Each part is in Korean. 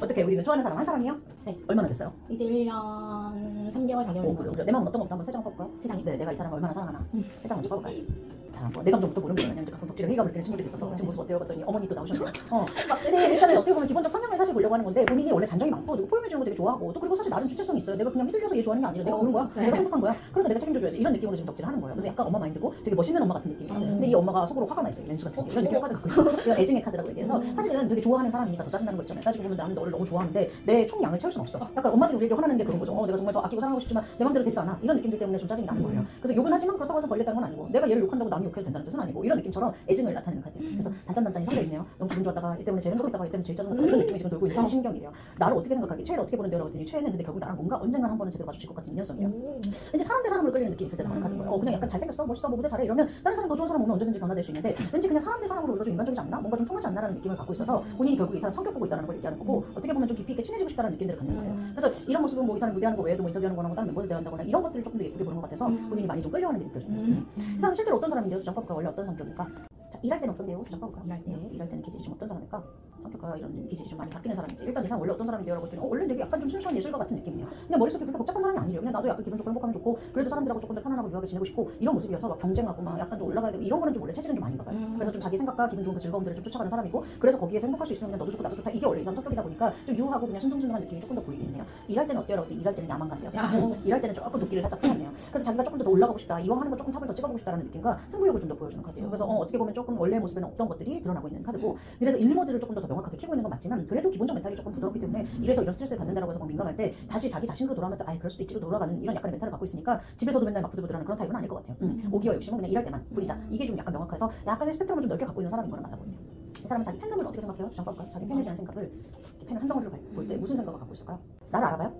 어떻게 우리는 좋아하는 사람 한 사람이요? 네. 얼마나 됐어요? 이제 1년 3개월 4개월 그래. 내 마음 어떤 것부터 한번 세 장 뽑을까요? 세상에. 네, 내가 이 사람을 얼마나 사랑하나 세 장 먼저 뽑을까요? 자, 뭐 내 감정부터 모르는 거예요. 왜냐면 가끔 덕질에 회의감을 느끼는 친구들이 있어서 지금 모습 어때요? 봤더니 어머니 또 나오셨네요. 근데 일단은 어떻게 보면 기본적 성향을 사실 보려고 하는 건데 본인이 원래 잔정이 많고 누구 포용해주는 거 되게 좋아하고 또 그리고 사실 나름 주체성이 있어요. 내가 그냥 휘둘려서 얘 좋아하는 게 아니라 내가 고른 거야. 내가 선택한 거야. 그러니까 내가 책임져줘야지. 이런 느낌으로 지금 덕질을 하는 거예요. 그래서 약간 엄마 마인드고 되게 멋있는 엄마 같은 느낌이에요. 근데 이 엄마가 속으로 화가 나 있어요. 렌즈 같은 게. 이런 느낌의 카드가 갖고 있어요. 이건 애증의 카드라고 얘기해서 사실은 되게 좋아하는 사람이니까 더 짜증나는 거 있잖아요. 따지고 보면 나는 너를 너무 좋아하는데 내 총량을 채울 수는 없어. 약간 엄마들이 우리에게 화나는 게 그런 거죠. 내가 정말 더 아끼고 사랑하고 싶지만 내 맘대로 되지가 않아. 이런 느낌들 때문에 좀 짜증이 나는 거예요. 그래서 욕은 하지만 그렇다고 해서 벌리겠다는 건 아니고 내가 얘를 욕한다고 남이 욕해도 된다는 뜻은 아니고 이런 느낌처럼 애증을 나타내는 카드예요. 그래서 단짠단짠이 섞여 있네요. 너무 기분 좋았다가 이 때문에 제일 행복했다가 이 때문에 제일 짜증났다가 이런 느낌이 지금 돌고 있는 심경이래요. 나를 어떻게 생각하기? 최애를 어떻게 보는데요? 라고 했더니 최애는 근데 결국 나랑 뭔가 언젠가 한 번은 제대로 마주칠 것 같은 인연성이에요. 이제 사람 대 사람으로 끌리는 느낌이 있을 때 나오는 카드인 거예요. 그냥 약간 잘생겼어, 멋있어, 뭐 무대 잘해 이러면 다른 사람 더 좋은 사람 오면 언제든지 변화될 수 있는데 왠지 그냥 사람 대 사람으로 우리가 좀 인간적이지 않나? 뭔가 좀 통하지 않나라는 느낌을 갖고 있어서 본인이 결국 이 사람 성격 보고 있다는 걸 얘기하는 거고 어떻게 보면 좀 깊이 있게 친해지고 싶다는 느낌들을 갖는 거예요. 그래서 이런 모습은 뭐 이 사람 무대하는 거 외에도 뭐 인터뷰하는 거나 다른 멤버들 대한다거나 이런 것들을 조금 더 예쁘게 보는 것 같아서 본인이 많이 좀 끌려가는 게 느껴져요. 이 사람 실제로 어떤 사람인데요? 주장법과 원래 어떤 성격일까? 자, 일할 때는 어떤데요? 주장법과 일할 때는 기질이 좀 어떤 사람일까? 성격과 이런 기질이 좀 많이 바뀌는 사람인지 일단 이 사람 원래 어떤 사람인데요? 라고 했더니 원래 되게 약간 좀 순수한 예술가 같은 느낌이에요. 그냥 머릿속에 그렇게 복잡한 사람이 아니래요. 그냥 나도 약간 기분 좋고 행복하면 좋고 그래도 사람들하고 조금 더 편안하고 유하게 지내고 싶고 이런 모습이어서 막 경쟁하고 막 약간 좀 올라가야 되고 이런 거는 좀 원래 체질은 좀 아닌가 봐요. 그래서 좀 자기 생각과 기분 좋은 그 즐거움들을 좀 쫓아가는 사람이고 그래서 거기에서 행복할 수 있으면 그냥 너도 좋고 나도 좋다 이게 원래 이 사람 성격이다 보니까 좀 유하고 그냥 순둥순둥한 느낌이 조금 더 보이겠네요. 일할 때는 어때요? 라고 했더니 일할 때는 야망간대요. 일할 때는 조금 도끼를 살짝 풀었네요. 그래서 자기가 조금 더 올라가고 싶다 이왕 하는 거 조금 탑을 더 찍어보고 싶다는 느낌과 승부욕을 좀 더 보여주는 카드예요. 그래서 어떻게 보면 조금 원래 모습에는 없던 것들이 드러나고 있는 카드고 그래서 일 모드를 조금 더 명확하게 키고 있는 건 맞지만 그래도 기본적 멘탈이 조금 부드럽기 때문에 이래서 이런 스트레스를 받는다라고 해서 막 민감할 때 다시 자기 자신으로 돌아오면 또 그럴 수도 있지로 돌아가는 이런 약간의 멘탈을 갖고 있으니까 집에서도 맨날 막 부들부들하는 그런 타입은 아닐 것 같아요. 오기와 욕심은 그냥 일할 때만 부리자 이게 좀 약간 명확해서 약간의 스펙트럼을 좀 넓게 갖고 있는 사람인 거는 맞아 보이네요. 이 사람은 자기 팬덤을 어떻게 생각해요? 주장법과 자기 팬에 대한 생각을 팬을 한 덩어리로 볼 때 무슨 생각을 갖고 있을까요? 나를 알아봐요?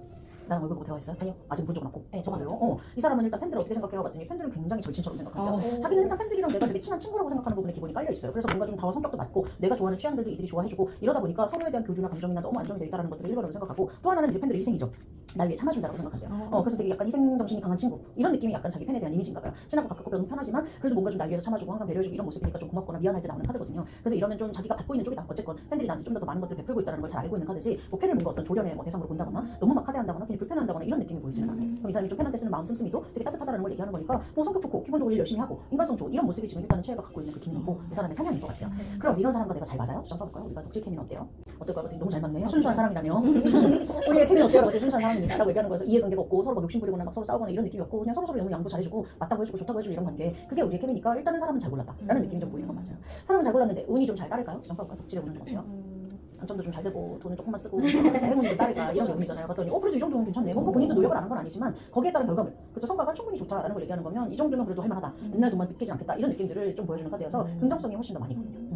나랑 얼굴 보고 대화했어요? 아니요. 아직 본 적은 없고. 네, 저가 왜요? 이 사람은 일단 팬들을 어떻게 생각해요? 봤더니 팬들은 굉장히 절친처럼 생각한대요. 자기는 일단 팬들이랑 내가 되게 친한 친구라고 생각하는 부분에 기본이 깔려 있어요. 그래서 뭔가 좀 다와 성격도 맞고 내가 좋아하는 취향들도 이들이 좋아해주고 이러다 보니까 서로에 대한 교류나 감정이나 너무 안정이 되어 있다는 것들을 일반적으로 생각하고 또 하나는 이제 팬들의 희생이죠. 날 위해 참아준다고 생각한대요. 그래서 되게 약간 희생 정신이 강한 친구 이런 느낌이 약간 자기 팬에 대한 이미지인가 봐요. 친하고 가깝고 너무 편하지만 그래도 뭔가 좀 날 위해서 참아주고 항상 배려해주고 이런 모습이니까 좀 고맙거나 미안할 때 나오는 카드거든요. 그래서 이러면 좀 자기가 받고 있는 쪽이다. 어쨌건 팬들이 나한테 좀 더 많은 것들을 베풀고 있다는 걸 잘 알고 있는 카드지 뭐 팬을 뭔가 어떤 조련의 뭐 대상으로 본다거나 너무 막 하대한다거나 괜히 불편한다거나 이런 느낌이 보이지는 않아요. 그럼 이 사람이 좀 팬한테 쓰는 마음 씀씀이도 되게 따뜻하다는 걸 얘기하는 거니까 뭐 성격 좋고 기본적으로 일 열심히 하고 인간성 좋은 이런 모습이 지금 일단은 최애가 갖고 있는 그 기능이고 이 사람의 성향인 것 같아요. 그럼 이런 사람과 내가 잘 맞아요? 주장 써볼까요? 우리가 덕질 케미는 어때요? 어떨까요? 너무 잘 맞네요. 순수한 사람이라며. 우리의 케미는 어때요? 라고 순수한 사람입니다. 라고 얘기하는 거에서 이해관계가 없고 서로 막 욕심 부리거나 막 서로 싸우거나 이런 느낌이 없고 그냥 서로 너무 양보 잘해주고 맞다고 해주고 좋다고 해주고 이런 관계 그게 우리의 케미니까 일단은 사람은 잘 골랐다 라는 느낌이 좀 보이는 건 맞아요. 사람은 잘 골랐는데 운이 좀 잘 따를까요? 주장 써볼까요? 덕질에 보는 건 어때요? 당첨도 좀 잘 되고 돈을 조금만 쓰고 행운도 따를까 이런 게 운이잖아요. 봤더니 그래도 이 정도면 괜찮네. 뭔가 본인도 노력을 안 한 건 아니지만 거기에 따른 결과물 그쵸 성과가 충분히 좋다라는 걸 얘기하는 거면 이 정도면 그래도 할만하다. 맨날 돈만 뜯기지 않겠다 이런 느낌들을 좀 보여주는 카드여서 긍정성이 훨씬 더 많이 보이네요.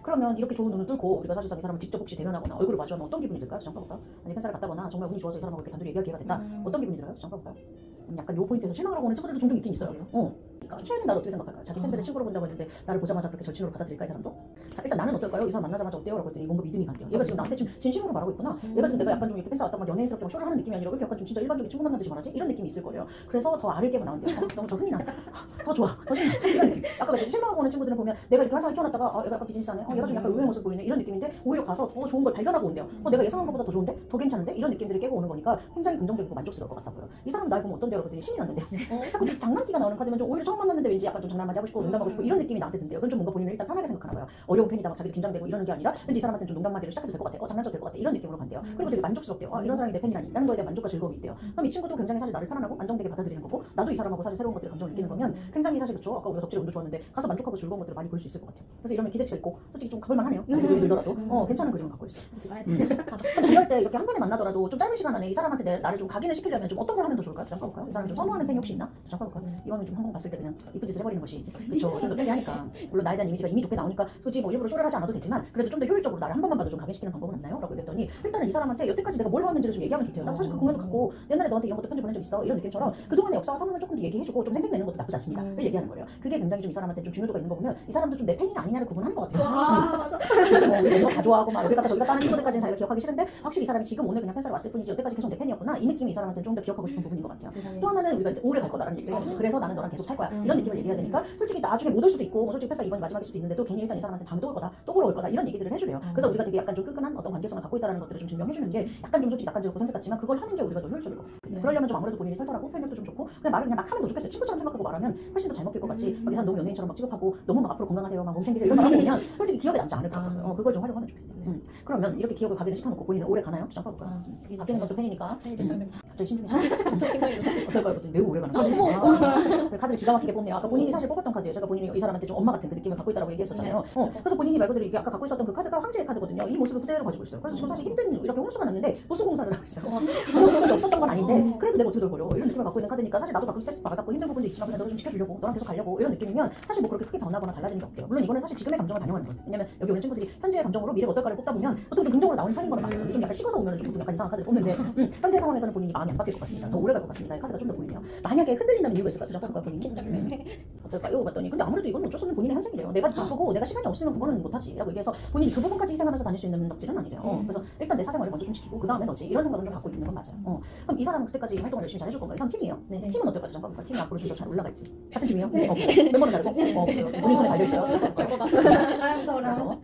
그러면 이렇게 좋은 눈을 뚫고 우리가 사실상 이 사람을 직접 혹시 대면하거나 얼굴을 마주하면 어떤 기분이 들까요? 주장 볼까요? 아니 팬사를 갔다거나 정말 운이 좋아서 이 사람하고 이렇게 단둘이 얘기할 기회가 됐다. 어떤 기분이 들어요? 주장 볼까요? 약간 요 포인트에서 실망을 하고 오는 친구들도 종종 있긴 있어요. 그러니까 최애는 나를 어떻게 생각할까? 자기 팬들을 친구로 본다고 했는데 나를 보자마자 그렇게 절친으로 받아들일까 이 사람도? 자 일단 나는 어떨까요? 이 사람 만나자마자 어때요? 라고 했더니 뭔가 믿음이 간대요. 얘가 지금 나한테 지금 진심으로 말하고 있구나. 얘가 지금 내가 약간 좀 이렇게 팬사 왔다가 연예인스럽게 막 쇼를 하는 느낌이 아니라 이렇게 약간 좀 진짜 일반적인 친구 만난 듯이 말하지? 이런 느낌이 있을 거예요. 그래서 더 알을 깨고 나온대요. 너무 더 흥이 나. 더 좋아. 더 신나. 이런 느낌. 아까 같이 실망하고 오는 친구들은 보면 내가 이렇게 환상을 키워놨다가 얘가 약간 비즈니스하네. 얘가 좀 약간 의외의 모습 보이네. 이런 느낌인데 오히려 가서 더 좋은 걸 발견하고 온대요. 내가 예상한 것보다 더 좋은데? 더 괜찮은데? 이런 느낌들을 깨고 오는 거니까 굉장히 긍정적이고 만족스러울 것 같아 보여. 이 사람 날 보면 어떤데요? 그랬더니 신이 났는데 자꾸 좀 장난기가 나오는 카드면 좀 오히려 처음 만났는데 왠지 약간 좀 장난만 하고 싶고 농담하고 싶고 이런 느낌이 나한테 든대요. 그건 좀 뭔가 본인은 일단 편하게 생각하나 봐요. 어려운 팬이다 막 자기도 긴장되고 이러는 게 아니라 왠지 이 사람한테는 좀 농담마디로 시작해도 될 것 같아. 장난쳐도 될 것 같아. 이런 느낌으로 간대요. 그리고 되게 만족스럽대요. 이런 사람이 내 팬이라니 라는 거에 대한 만족과 즐거움이 있대요. 그럼 이 친구도 굉장히 사실 나를 편안하고 안정되게 받아들이는 거고 나도 이 사람하고 사실 새로운 것들을 감정을 느끼는 거면 굉장히 사실 그쵸. 아까 우리가 덕질의 운도 좋았는데 가서 만족하고 즐거운 것들을 많이 볼 수 있을 것 같아요. 그래서 이러면 기대치가 있고 솔직히 좀 가볼만 하네요. 들더라도 괜찮은 그림을 갖고 있어요. 그럼 이럴 때 이렇게 한 번에 만나더라도 좀 짧은 시간 안에 이 사람한테 나를 좀 각인을 시키려면 좀 어떤 걸 하면 더 좋을까요? 잠깐 볼까요? 이 사람 좀 선호하는 팬이 혹시 있나? 잠깐 볼까요? 이왕이면 좀 한 번 봤을 때 그냥 이쁜 짓을 해버리는 것이 그쵸. 좀 더 편리하니까 물론 나에 대한 이미지가 이미 좋게 나오니까 솔직히 뭐 일부러 쇼를 하지 않아도 되지만 그래도 좀 더 효율적으로 나를 한 번만 봐도 좀 각인시키는 방법은 없나요? 라고 얘기했더니 일단은 이 사람한테 여태까지 내가 뭘 해왔는지를 좀 얘기하면 좋대요. 나 사실 그 공연도 갖고 옛날에 너한테 이런 것도 편지 보낸 적 있어 이런 느낌처럼 그동안의 역사와 상황을 조금 더 얘기해주고 좀 생색내는 것도 나쁘지 않습니다. 얘기하는 거예요. 그게 굉장히 좀 이 사람한테 좀 중요도가 있는 거 보면 이 사람도 좀 내 팬이냐 아니냐를 구분하는 것 같아요. 그래서 뭐 우리 다 좋아하고 막 여기 갔다 저기 갔다 하는 친구들까지는 자기가 기억하기 싫은데 확실히 이 사람이 지금 오늘 그냥 팬사를 왔을 뿐이지 여태까지 계속 내 팬이었구나 이 느낌이 이 사람한테는 좀 더 기억하고 싶은 부분인 것 같아요. 또 하나는 우리가 이제 오래 갈 거다라는 얘기를 했거든요. 그래서 나는 너랑 계속 살 거야 이런 느낌을 얘기해야 되니까 솔직히 나중에 못 올 수도 있고 뭐 솔직히 패스 이번이 마지막일 수도 있는데도 괜히 일단 이 사람한테 다음에 또 올 거다 또 보러 올 거다 이런 얘기들을 해주래요. 그래서 우리가 되게 약간 좀 끈끈한 어떤 관계성을 갖고 있다는 것들을 좀 증명해주는 게 약간 좀 솔직히 약간 좀 고생색 같지만 그걸 하는 게 우리가 더 효율적일 것 같아요. 그러려면 좀 아무래도 본인이 털털하고 표현력도 좀 좋고 그냥 말을 그냥 막 하면 더 좋겠어요. 친구처럼 생각하고 말하면 훨씬 더 잘 먹힐 것 같지 막 이 사람 너무 연예인처럼 막 취급하고 너무 막 앞으로 건강하세요 막 몸 챙기세요 이런 말 하고 그냥 솔직히 기억에 남지 않을 것 같아요. 그걸 좀 활용하면 좋겠네요. 그러면 이렇게 기억을 각인을 시켜놓고 본인은 오래 가나요? 잠깐 볼까요? 박재는 것도 팬이니까 갑자기 신중해서 어떨까요? 매우 오래 가는 카드를 기가 막히게 뽑네요. 아까 본인이 사실 뽑았던 카드예요. 제가 본인이 이 사람한테 좀 엄마 같은 그 느낌을 갖고 있다고 얘기했었잖아요. 그래서 본인이 말 그대로 이게 아까 갖고 있었던 그 카드가 황제의 카드거든요. 이 모습을 그대로 가지고 있어요. 그래서 지금 사실 힘든 이렇게 홍수가 났는데 보수 공사를 하고 있어요. 그런 적이 없었던 건 아닌데 그래도 내가 어떻게 돌보려 이런 느낌을 갖고 있는 카드니까 사실 나도 가끔 스트레스 받았고 힘든 부분도 있지만 그냥 너를 좀 지켜주려고 너랑 계속 가려고 이런 느낌이면 사실 뭐 그렇게 크게 변하거나 달라지는 게 없대요. 물론 이거는 사실 지금의 감정을 반영하는 거예요. 왜냐면 여기 오는 친구들이 현재의 감정으로 미래가 어떨까를 뽑다 보면 보통 좀 긍정으로 나오는 편인 거는 맞아요. 근데 좀 약간 식어서 오면 좀 보통 약간 이상한 카드를 뽑는데 현재 상황에서는 본인이 마음이 안 바뀔 것 같습니다. 더 오래 갈 것 같습니다. 이 카드가 좀 더 보이네요. 만약에 흔들린다는 이유가 있을까요? 잠깐 본인이 어떨까요? 봤더니 근데 아무래도 이건 어쩔 수 없는 본인의 현생이래요. 내가 바쁘고 내가 시간이 없으면 그거는 못하지 라고 얘기해서 본인이 그 부분까지 희생하면서 다닐 수 있는 덕질은 아니래요. 그래서 일단 내 사생활을 먼저 좀 지키고 그 다음에 너지 이런 생각은 좀 갖고 있는 건 맞아요. 그럼 이 사람은 그때까지 활동을 열심히 잘 해줄 건가요? 이 사람 팀이에요. 네. 팀은 어떨까요? 잠깐 볼까요? 팀이 앞으로 좀 더 잘 올라갈지 같은 팀이요? 네. 멤버는 다르고 본인 손에 달려있어요. 자연스러워.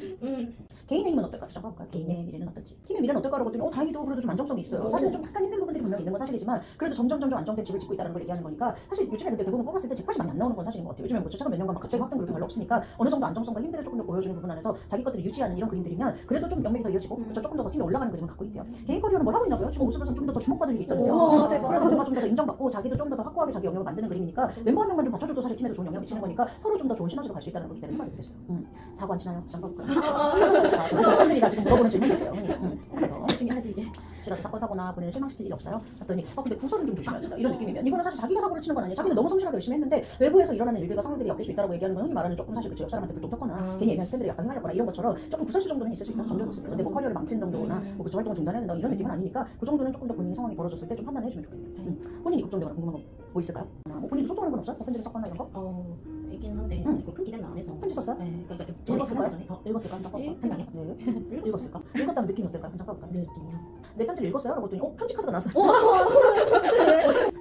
개인의 힘은 어떨까요? 잠깐 볼까요? 개인의 미래는 어떨지 팀의 미래는 어떨까라고 했더니 다행히도 그래도 좀 안정성이 있어요. 사실은 좀 약간 힘든 부분들이 분명히 있는 건 사실이지만 그래도 점점 안정된 집을 짓고 있다는 걸 얘기하는 거니까 사실 요즘에 근데 대부분 뽑았을 때 잭팟이 많이 안 나오는 건 사실인 것 같아요. 요즘에 뭐 최근 몇 년간 막 갑자기 확등 그룹이 별로 없으니까 어느 정도 안정성과 힘들을 조금 더 보여주는 부분 안에서 자기 것들을 유지하는 이런 그림들이면 그래도 좀 명맥이 더 이어지고 그렇죠? 조금 더 팀이 올라가는 그림을 갖고 있대요. 개인 커리어는 뭘 하고 있나 봐요. 지금 모습에서 좀 더 주목받을 일이 있더라고요. 그래서 그가 좀 더 인정받고 자기도 좀 더 확고하게 자기 영역을 만드는 그림이니까 멤버 한 명만 좀 받쳐줘도 사실 팀에도 좋은 영향을 미치는 거니까 서로 좀 더 좋은 시너지로 갈 수 있다는 걸 기대를 해봐야 되겠어요. 사고 안 치나요? 잠깐 볼까요? 팬들이 다 지금 물어보는 질문이에요. 중요하지 이게. 혹시라도 사고나 본인을 실망시킬 일이 없어요? 했더니 근데 구설은 좀 조심해야 된다 이런 느낌이면 이거는 사실 자기가 사고를 치는 건 아니에요. 자기는 너무 성실하게 열심히 했는데 외부에서 일어나는 일들과 상황들이 엮일 수 있다고 얘기하는 건 흔히 말하는 조금 사실 그치 옆 사람한테 불똥 폈거나 괜히 예민한 스탠들이 약간 휘말렸거나 이런 것처럼 조금 구설수 정도는 있을 수 있다고 정도는 있어요. 근데 뭐 커리어를 망치는 정도나 뭐 그쵸 활동을 중단해야 된다 이런 느낌은 아니니까 그 정도는 조금 더 본인이 상황이 벌어졌을 때 좀 판단해 주면 좋겠네요. 본인이 걱정되거나 궁금한 거 뭐 있을까요? 뭐 본인도 소통하는 건 없어요? 편지를 썼거나 이런 거? 있긴 한데 이거 큰 기대는 안 해서. 편지 썼어요? 네. 그러니까 읽었을까요? 읽었을까? 한 장에? 네. 읽었을까? 읽었다는 느낌이 어떨까요? 잠깐 볼까요? 느낌이요. 내 편지를 읽었어요? 라고 했더니 편지 카드가 나왔어요.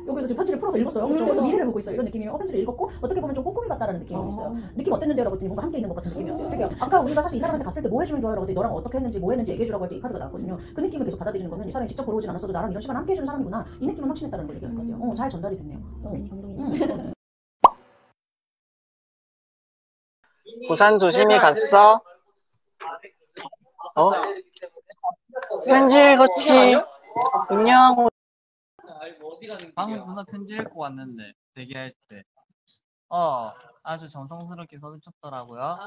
여기서 지금 편지를 풀어서 읽었어요. 그래서 미래를 보고 있어요. 이런 느낌이면 편지를 읽었고 어떻게 보면 좀 꼼꼼히 봤다라는 느낌이 있어요. 느낌 어땠는데요? 라고 했더니 뭔가 함께 있는 것 같은 느낌이었대요. 되게 아까 우리가 사실 이 사람한테 갔을 때 뭐 해주면 좋아요? 라고 했더니 너랑 어떻게 했는지 뭐 했는지 얘기해주라고 할 때 이 카드가 나왔거든요. 그 느낌을 계속 받아들이는 거면 이 사람이 직접 보러 오진 않았어도 나랑 이런 시간 함께 해주는 사람이구나 이 느낌은 확신했다는 걸 얘기할 것 같아요. 잘 전달이 됐네요. 괜히 감동이네. 부산 조심히 갔어? 편지 읽었지? 안녕. 방금 누나 편지 읽고 왔는데 대기할 때 아주 정성스럽게 써주셨더라고요.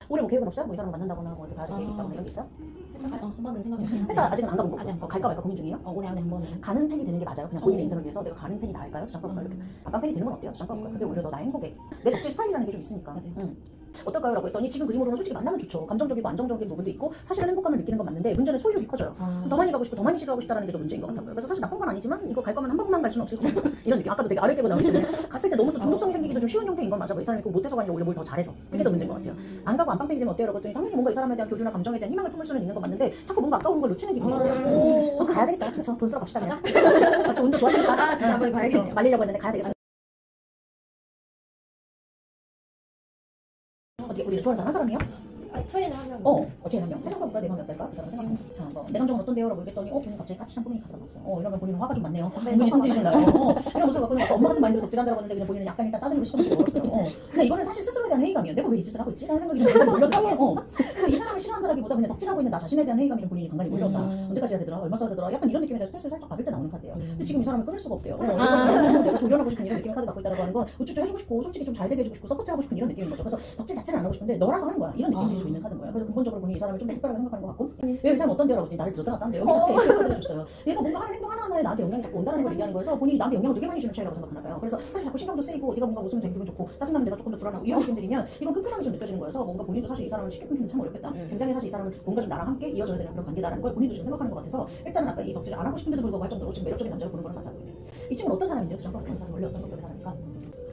올해 뭐 계획은 없어요? 뭐 이 사람 만난다거나 뭐 어디 가야 될 계획 있다거나 이런 게 있어요? 한 번은 생각해봤는데 회사 아직은 안 가본 거고 아직 안 갈까 말까 고민 중이에요? 올해 안에 한 번은. 가는 팬이 되는 게 맞아요? 그냥 본인의 인생을 위해서 내가 가는 팬이 나을까요? 잠깐 볼까요? 이렇게 안간 팬이 되는 건 어때요? 잠깐 볼까요? 그게 오히려 더 나의 행복에 내 덕질 스타일이라는 게 좀 있으니까. 어떨까요? 라고 했더니 지금 그림으로는 솔직히 만나면 좋죠. 감정적이고 안정적인 부분도 있고 사실은 행복감을 느끼는 건 맞는데 문제는 소유욕이 커져요. 더 많이 가고 싶고 더 많이 시도하고 싶다는 게 더 문제인 것 같아요. 그래서 사실 나쁜 건 아니지만 이거 갈 거면 한 번만 갈 수는 없을 거고 이런 느낌. 아까도 되게 아래 깨고 나오기 때문에 갔을 때 너무 또 중독성이 생기기도 좀 쉬운 형태인 건 맞아. 이 사람이 꼭 못해서가 아니라 오히려 뭘 더 잘해서 그게 더 문제인 것 같아요. 안 가고 안방팬이 되면 어때요? 라고 했더니 당연히 뭔가 이 사람에 대한 교류나 감정에 대한 희망을 품을 수는 있는 건 맞는데 자꾸 뭔가 아까운 걸 놓치는 기분이 들어요. 가야 되겠다. 그래서 돈 쓰러 갑시다. 그냥. 저 운도 좋았으니까. 진짜 한번 가야겠네요. 말리려고 했는데 가야 되겠어. 어떻게 우리는 좋아하는 사람 한 사람이요? 처에는 한 명. 어제 한 명. 세상 볼까 내 마음이 어떨까? 그 사람 생각해. 자, 내 감정은 어떤데요? 라고 얘기했더니 본인 갑자기 까칠한 꾸미기 카드가 나왔어요. 이러면 본인은 화가 좀 많네요. 본인이 성질이 좀 나요. 이런 모습을 갖고 엄마 같은 마인드로 덕질한다고 했는데 그냥 본인은 약간 일단 짜증내고 시커멓게 먹었어요. 근데 이거는 사실 스스로에 대한 회의감이에요. 내가 왜 이 짓을 하고 있지? 라는 생각이 좀 몰렸어요. 그래서 이 사람을 싫어한다라기보다 그냥 덕질하고 있는 나 자신에 대한 회의감이 좀 본인이 간간히 몰렸다. 언제까지 해야 되더라? 얼마 써야 되더라? 약간 이런 느낌에 대해서 스트레스를 살짝 받을 때 나오는 카드예요. 근데 지금 이 사람을 끊을 수가 없대요. 내가 조련하고 싶은 이런 느낌의 카드 갖고 있다라고 하는 건 우쭈쭈 해주고 싶고 솔직히 좀 잘 되게 해주고 싶고 서포트하고 싶은 이런 느낌인 거죠. 그래서 덕질 자체는 안 하고 싶은데 너라서 하는 거야. 이런 느낌이 좀 있는 카드인 거예요. 그래서 근본적으로 본인이 이 사람을 좀 특별하게 생각하는 것 같고 왜 이 사람 어떤데요? 라고 했더니 나를 들었다는데 여기 자체에 카드를 줬어요. 얘가 뭔가 하는 행동 하나하나에 나한테 영향이 자꾸 온다는 걸 얘기하는 거여서 본인이 나한테 영향을 되게 많이 주는 차이라고 생각하나 봐요. 그래서 사실 자꾸 신경도 쓰이고 네가 뭔가 웃으면 되게 기분 좋고 짜증나면 내가 조금 더 불안하고 이런 느낌들이면 이건 끈끈함이 좀 느껴지는 거여서 뭔가 본인도 사실 이 사람을 쉽게 끊기는 참 어렵겠다. 굉장히 사실 이 사람은 뭔가 좀 나랑 함께 이어져야 되는 그런 관계다라는 걸 본인도 지금 생각하는 것 같아서 일단은 아까 이 덕질을 안 하고 싶은데도 불구하고 할 정도로 지금 매력적인 남자를 보는 거는 맞아 보여요. 이 친구는 어떤 사람인데요? 저 잠깐 볼까요? 이 사람 원래 어떤 성격의 사람일까?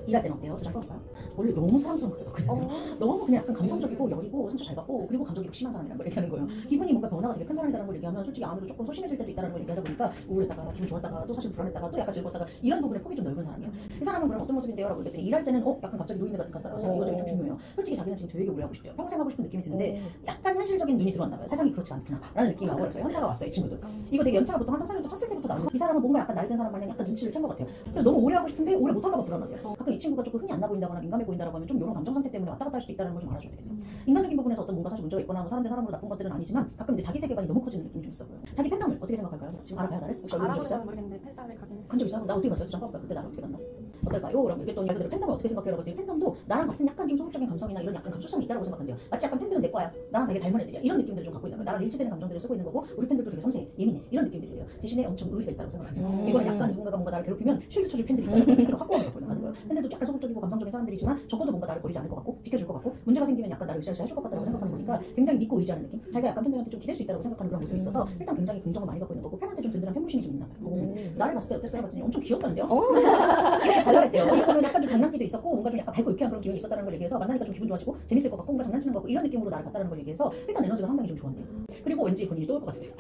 일할 때는 어때요? 저 잠깐 볼까요? 원래 너무 사랑스러운 것 같거든요. 너무 그냥 약간 감성적이고 여리고 성격 잘 받고 그리고 감정이 심한 사람이라는 걸 얘기하는 거예요. 기분이 뭔가 변화가 되게 큰 사람이라는 걸 얘기하면 솔직히 아무래도 조금 소심해질 때도 있다는 걸 얘기하다 보니까 우울했다가 기분 좋았다가 또 사실 불안했다가 또 약간 즐거웠다가 이런 부분에 폭이 좀 넓은 사람이에요. 이 사람은 그럼 어떤 모습인데요? 라고 얘기했더니 일할 때는 약간 갑자기 노인네 같은 가사가 나와서 이거 되게 좀 중요해요. 솔직히 자기는 지금 되게 오래 하고 싶대요. 평생 하고 싶은 느낌이 드는데 약간 현실적인 눈이 들어왔나 봐요. 세상이 그렇지 않구나 라는 느낌이 와버렸어요. 현타가 왔어요. 이 친구들. 이거 되게 연차가 보통 한 3, 4년 쳤을 때부터 나오고 이 사람은 뭔가 약간 나이 든 사람 마냥 약간 눈치를 챈 것 같아요. 그래서 너무 오래 하고 싶은데 오래 못할까 봐 불안하대요. 가끔 이 친구가 조금 흥이 안 나 보인다거나 민감해 보인다라고 하면 좀 이런 감정 상태 때문에 왔다 갔다 할 수도 있다는 걸 좀 알아줘야 되겠네요. 인간적인 부분에서 어떤 뭔가 사실 문제가 있거나 뭐 사람 대 사람으로 나쁜 것들은 아니지만 가끔 이제 자기 세계관이 너무 커지는 느낌이 좀 있어 보여요. 자기 팬덤을 어떻게 생각할까요? 지금 알아봐야 나를? 혹시 얼굴 본 적 있어요? 모르겠는데 팬싸움을 가긴 했어요. 간적 있어요? 나 어떻게 봤어요? 잠깐 그때 나랑 어떻게 봤나? 어떨까요? 라고 얘기했더니 말 그대로 팬덤을 어떻게 생각해요? 라고 했더니 팬덤도 나랑 같은 약간 좀 소극적인 감성이나 이런 약간 감수성이 있다고 생각한대요. 마치 약간 팬들은 내 거야. 나랑 되게 닮은 애들이야. 이런 느낌들을 좀 갖고 있는 거예요. 나랑 일치되는 감정들을 쓰고 있는 거고 우리 팬들도 되게 섬세해, 예민해. 이런 느낌들이에요. 대신에 엄청 의리가 있다고 생각한대요. 이거는 약간 누군가가 뭔가 나를 괴롭히면 쉴드 쳐줄 팬들이 있다. 그러니까 확고하게 갖고 있는 거예요. 팬들도 약간 소극적이고 감성적인 사람들이지만 적어도 뭔가 나를 버리지 않을 것 같고 지켜줄 것 같고 문제가 생기면 약간 나를 으쌰으쌰 해줄 것 같다고 생각하는 거니까 굉장히 믿고 의지하는 느낌? 자기가 약간 팬들한테 좀 기댈 수 있다고 생각하는 그런 모습이 있어서 일단 굉장히 긍정을 많이 갖고 있는 거고 팬한테 좀 든든한 팬부심이 좀 있나 봐요. 나를 봤을 때 어땠어요? 봤더니 엄청 귀엽다는데요? 귀엽게 발랄했대요. 이거는 약간 좀 장난기도 있었고 뭔가 좀 약간 밝고 유쾌한 그런 기운이 있었다는 걸 얘기해서 만나니까 좀 기분 좋아지고 재밌을 것 같고 뭔가 장난치는 것 같고 이런 느낌으로 나를 봤다는 걸 얘기해서 일단 에너지가 상당히 좀 좋았대요. 그리고 왠지 본인이 또 올 것 같은데요.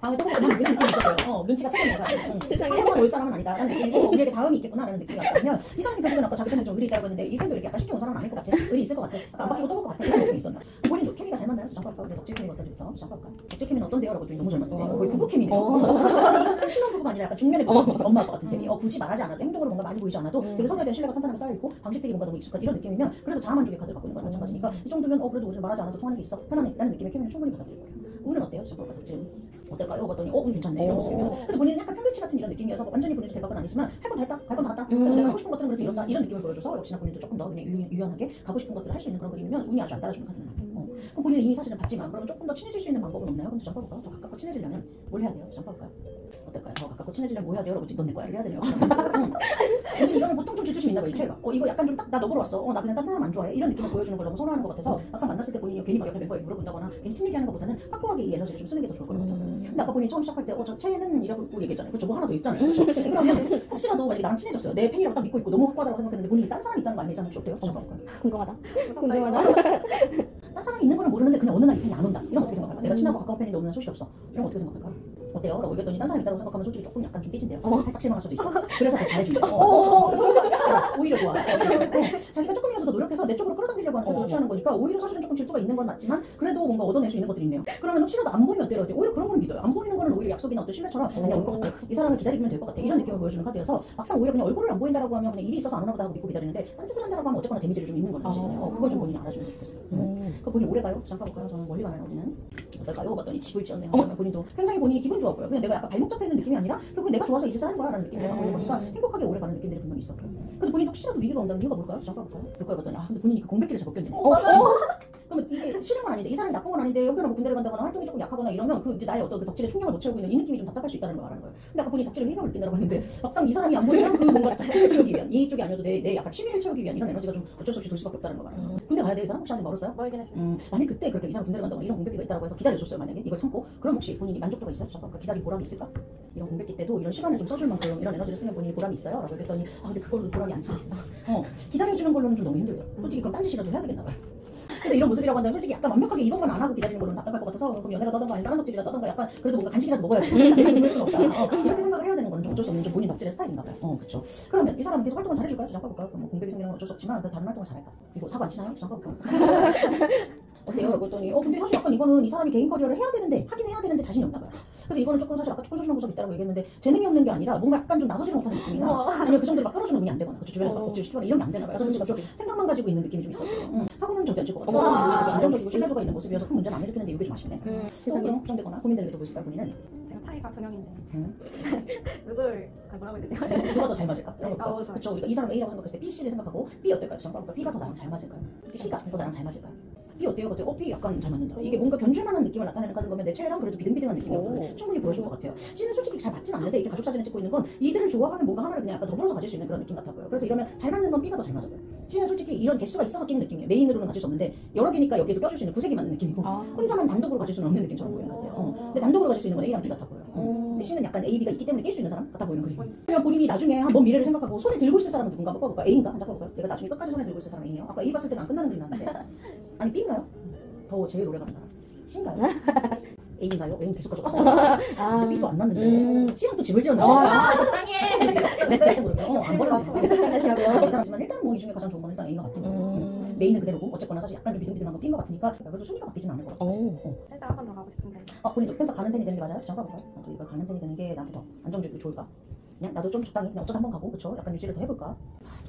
다음에 또 보면 이런 느낌이 있었어요. 눈치가 채겠네 사실. 세상에. 한번 올 사람은 아니다 라는 느낌이고 우리에게 다음이 있겠구나라는 느낌이 왔거든요. 이 사람이 결국은 아까 자기 팬들 좀 의리 있다고 했는데 이 팬도 이렇게 약간 쉽게 온 사람은 아닐 것 같아. 의리 있을 것 같아. 약간 안 바뀌고 또 올 것 같아. 이런 느낌이 있었나. 본인도 케미가 잘 맞나요? 잠깐 볼까? 우리 덕질 케미가 어떤지부터 잠깐 볼까? 덕질 케미는 어떤데요? 라고 했더니 너무 잘 맞는데 거의 부부 케미네요. 근데 이건 신혼부부가 아니라 약간 중년의 부부 케미. 엄마 아빠 같은 케미. 굳이 말하지 않아도 행동으로 뭔가 많이 보이지 않아도 되게 서로에 대한 신뢰가 탄탄하게 쌓여있고 방식들이 뭔가 너무 익숙한 이런 느낌이면 그래서 자아만족의 카드를 갖고 있는 거랑 마찬가지니까 이 정도면 그래도 우리는 말하지 않아도 통하는 게 있어 편하네 라는 느낌의 케미는 충분히 받아들일 거예요. 우는 어때요? 잠깐 볼까? 덕질 어떨까요? 봤더니 운 괜찮네 이런 모습이면 근데 본인은 약간 평균치 같은 이런 느낌이어서 완전히 본인도 대박은 아니지만 할 건 다 했다 갈 건 다 했다 그래서 내가 하고 싶은 것들은 그래도 이런다 이런 느낌을 보여줘서 역시나 본인도 조금 더 그냥 유연하게 가고 싶은 것들을 할 수 있는 그런 그림이면 운이 아주 안 따라주는 카드는 그럼 본인은 이미 사실은 봤지만 그러면 조금 더 친해질 수 있는 방법은 없나요? 그럼 잠깐 볼까요? 더 가깝고 친해지려면 뭘 해야 돼요? 잠깐 볼까요? 어떨까요? 더 가깝고 친해지려면 뭐 해야 돼요? 라고 넌 내 거야 이렇게 해야 되네요. 근데 이거는 보통 좀 질투심 있나 봐요. 이 체가 이거 약간 좀 딱 나 너 보러 왔어 나 그냥 딴 사람 안 좋아해 이런 느낌을 보여주는 걸 너무 선호하는 것 같아서 막상 만났을 때 본인이 괜히 막 옆에 멤버에게 물어본다거나 괜히 팀 얘기하는 것보다는 확고하게 이 에너지를 좀 쓰는 게 더 좋을 것 같아요. 근데 아까 본인이 처음 시작할 때 저 체는 이라고 얘기했잖아요. 그렇죠? 뭐 하나 더 있잖아요. 그렇죠? 그러면 혹시라도 만약에 나랑 친해졌어요. 내 팬이라고 딱 믿고 있고 너무 확고하다고 생각했는데 본인이 딴 사람이 있다는 거 알면 이 사람 혹시 어때요? 잠깐 볼까요? 궁금하다. 딴 사람이 있는 거는 모르는데 그냥 어느 날 이 팬이 안 온다. 이런 거 어떻게 생각할까? 내가 친하고 가까운 팬인데 오늘 소식이 없어. 이런 거 어떻게 생각할까? 어때요? 라고 얘기했더니 딴 사람이 있다고 생각하면 솔직히 조금 약간 좀 삐진대요. 살짝 실망할 수도 있어. 그래서 더 잘해준대요. 오히려 좋아. 자기가 조금이라도 더 노력해서 내 쪽으로 끌어당기려고 하는 태도를 취하는 거니까 오히려 사실은 조금 질투가 있는 건 맞지만 그래도 뭔가 얻어낼 수 있는 것들이 있네요. 그러면 혹시라도 안 보이면 어때요? 오히려 그런 걸 믿어요. 안 보이는 거는 오히려 약속이나 어떤 신뢰처럼 그냥 올 것 같아. 이 사람을 기다리면 될 것 같아. 이런 느낌을 보여주는 카드여서 막상 오히려 그냥 얼굴을 안 보인다라고 하면 그냥 일이 있어서 안 오나 보다 하고 믿고 기다리는데 딴 짓을 한다라고 하면 어쨌거나 데미지를 좀 입는 거잖아요. 그걸 좀 본인이 알아주면 좋겠어요. 그 본인 오래 가요? 잠깐 볼까요? 저는 멀리 가나요? 우리는 어떨까요? 봤더니 집을 지었네요. 본인도 굉장히 본인이 기분 좋아 보여요. 그냥 내가 약간 발목 잡혀 있는 느낌이 아니라 결국 내가 좋아서 이 짓을 하는 거야라는 느낌이 갖고 있는 거니까 행복하게 오래 가는 느낌들이 분명히 있어요. 근데 본인도 혹시라도 위기가 온다면 이유가 뭘까요? 잠깐 볼까요? 볼까요? 봤더니 근데 본인이 그 공백기를 잘 못 견디네. 그러면 이게 싫은 건 아닌데 이 사람이 나쁜 건 아닌데 여기나 뭐 군대를 간다거나 활동이 조금 약하거나 이러면 그 이제 나의 어떤 그 덕질의 총력을 못 채우고 있는 이 느낌이 좀 답답할 수 있다는 걸 말하는 거예요. 근데 아까 본인이 덕질의 회의감을 느낀다고 했는데 막상 이 사람이 안 보이면 그 뭔가 덕질을 채우기 위한 이쪽이 아니어도 내 약간 취미를 채우기 위한 이런 에너지가 좀 어쩔 수 없이 돌 수밖에 없다는 거 말이에요. 군대 가야 돼요 이 사람? 혹시 아직 멀었어요? 멀긴 했어요. 만약 그때 그렇게 이 사람 군대를 간다거나 이런 공백기가 있다고 해서 기다려줬어요. 만약에 이걸 참고 그럼 혹시 본인이 만족도가 있어요? 잠깐 기다린 보람이 있을까? 이런 공백기 때도 이런 시간을 좀 써줄 만큼 이런 에너지를 쓰면 본인이 보람이 있어요? 라고 했더니 근데 그걸로 보람이 안 차겠다. 기다려주는 걸로는 좀 너무 힘들어요. 솔직히 그럼 딴짓이라도 해야 되겠나 봐요. 그래서 이런 모습이라고 한다면 솔직히 약간 완벽하게 이것만 안 하고 기다리는 걸로는 답답할 것 같아서 그럼 연애가 떠던가 아니면 다른 덕질이라 떠던가 약간 그래도 뭔가 간식이라도 먹어야지 내가 이럴 수는 없다 이렇게 생각을 해야 되는 거는 좀 어쩔 수 없는 좀 본인 덕질의 스타일인가 봐요. 그렇죠. 그러면 이 사람 계속 활동을 잘해줄까요? 잠깐 볼까요? 뭐 공백이 생기는 건 어쩔 수 없지만 그 다른 활동을 잘할까? 이거 사고 안 치나요? 잠깐 볼까요? 어때요? 라고 했더니 근데 사실 약간 이거는 이 사람이 개인 커리어를 해야 되는데 하긴 해야 되는데 자신이 없나 봐요. 그래서 이거는 조금 사실 아까 조금 소심한 구석이 있다고 얘기했는데 재능이 없는 게 아니라 뭔가 약간 좀 나서지를 못하는 느낌이나 아니면 그 정도로 막 끌어주는 눈이 안 되거나 그쵸? 주변에서 막 억지로 시키거나 이런 게 안 되나 봐요. 그래서 지금 생각만 가지고 있는 느낌이 좀 있었고요. 사고는 절대 안 칠 것 같아요. 사고는 되게 안정적이고 신뢰도가 있는 모습이어서 큰 문제는 안 일으키는데 이게 좀 아쉽네. 세상에 걱정되거나 고민되는 게 또 보였을까요 본인은? 제가 차이가 두 명인데 누굴 뭐라고 해야 되지? 누가 더 잘 맞을까? 이런 거 좋아요. 볼까요? 그쵸. 우리가 이 사람 A라고 생각했을 때 B, C를 생각하고 B 어떨까요? 잠깐 볼까? B가 더 나랑 잘 맞을까요? C가 더 나랑 잘 맞을까요? B 어때요? B 약간 잘 맞는다. 이게 뭔가 견줄만한 느낌을 나타내는 카드인 거면 내 체랑 그래도 비등비등한 느낌이었거든요. 충분히 보여줄 것 같아요. C는 솔직히 잘 맞진 않는데 이게 가족 사진을 찍고 있는 건 이들을 좋아하는 뭔가 하나를 그냥 약간 더불어서 가질 수 있는 그런 느낌 같아 보여요. 그래서 이러면 잘 맞는 건 B가 더 잘 맞아요. C는 솔직히 이런 개수가 있어서 끼는 느낌이에요. 메인으로는 가질 수 없는데 여러 개니까 여기에도 껴줄 수 있는 구색이 맞는 느낌이고 혼자만 단독으로 가질 수는 없는 느낌처럼 보이는 것 같아요. 근데 단독으로 가질 수 있는 건 A랑 B 같아 보여요. 근데 C는 약간 A, B가 있기 때문에 낄 수 있는 사람 같아 보이는 그림. 그냥 본인이 나중에 한 먼 미래를 생각하고 손에 들고 있을 사람은 누군가 한번 뽑아볼까? A인가? 한번 뽑아볼까요? 내가 나중에 끝까지 손에 들고 있을 사람 A예요. 아까 A 봤을 때는 안 끝나는 그림 나왔는데 아니 B인가요? 더 제일 오래 가는 사람 C인가요? A인가요? A는 계속 가져가. 근데 B도 안 났는데 C랑 또 집을 지었는데 적당해. 안 버렸네. 적당하시라고요. 이상하지만 일단 뭐 이 중에 가장 좋은 건 일단 A가 같은 거예요. 메인은 그대로고 어쨌거나 사실 약간 좀 비등비등한 건 B인 것 같으니까 그래도 순위가 바뀌지는 않을 것 같아요. 펜스 한 번 더 가고 싶은데. 본인도 펜서 가는 펜이 되는 게 맞아요? 잠깐 볼까요? 나도 이거 가는 펜이 되는 게 나한테 더 안정적이고 좋을까? 그냥 나도 좀 적당히 그냥 어쩌다 한번 가고 그쵸? 약간 유지를 더 해볼까?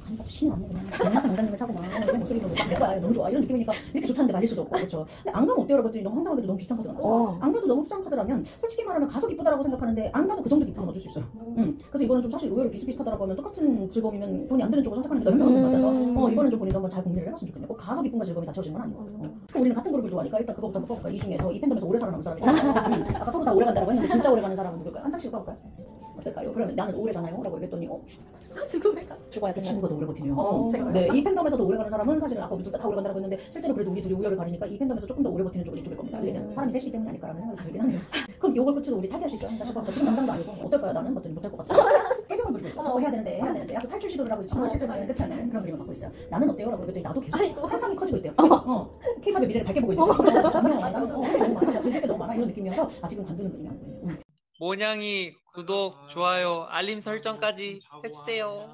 가니까 또 신이 났네 그냥 강남한 원장님을 타고 막 이런 모습이 내 거야 너무 좋아 이런 느낌이니까 이렇게 좋다는데 말릴 수도 없고 그쵸? 근데 안 가면 어때요? 라고 했더니 너무 황당하게도 너무 비슷한 카드가 나왔어. 안 가도 너무 비슷한 카드라면 솔직히 말하면 가서 기쁘다라고 생각하는데 안 가도 그 정도 기쁨은 얻을 수 있어요. 그래서 이거는 좀 사실 의외로 비슷비슷하다라고 하면 똑같은 즐거움이면 돈이 안 드는 쪽을 선택하는 게 더 현명한 것 같아서 이거는 좀 본인도 한번 잘 공유를 해봤으면 좋겠네요. 꼭 가서 기쁨과 즐거움이 다 채워지는 건 아닌 것 같아요. 그럼 우리는 같은 그룹을 좋아하니까 일단 그거부터 한번 뽑아볼까? 이 중에 더 이 팬덤에서 오래 살아남은 사람이 아까 서로 다 오래 간다고 했는데 진짜 오래 가는 사람은 누굴까요? 한 장씩 뽑아볼까요? 어떨까요? 그러면 나는 오래 가나요? 라고 얘기했더니 죽어야 이 친구가 더 오래 버티네요. 네, 이 팬덤에서도 오래 가는 사람은 사실은 아까 우리 둘 다 오래 간다고 했는데 실제로 그래도 우리 둘이 우열을 가리니까 이 팬덤에서 조금 더 오래 버티는 쪽은 이쪽일 겁니다. 왜냐면 사람이 셋이기 때문이 아닐까라는 생각이 들긴 하네요. 그럼 요걸 끝으로 우리 타개할 수 있어요? 다시 한번 지금 당장도 아니고 어떨까요? 나는 봤더니 못할 것 같아요. 깨병을 부리고 있어. 저거 해야 되는데 약간 탈출 시도를 하고 있지만 실제로는 끝이 안 나는 그런 그림을 갖고 있어요. 나는 어때요? 라고 얘기했더니 나도 계속 상상이 커지고 있대요. K-팝의 미래를 밝게 보고 있는 거예요. 전혀 나는 너무 많아. 즐길 게 너무 많아. 이런 느낌이어서 아직은 관두는 그림이야. 모냥이 구독, 좋아요, 알림 설정까지 해주세요.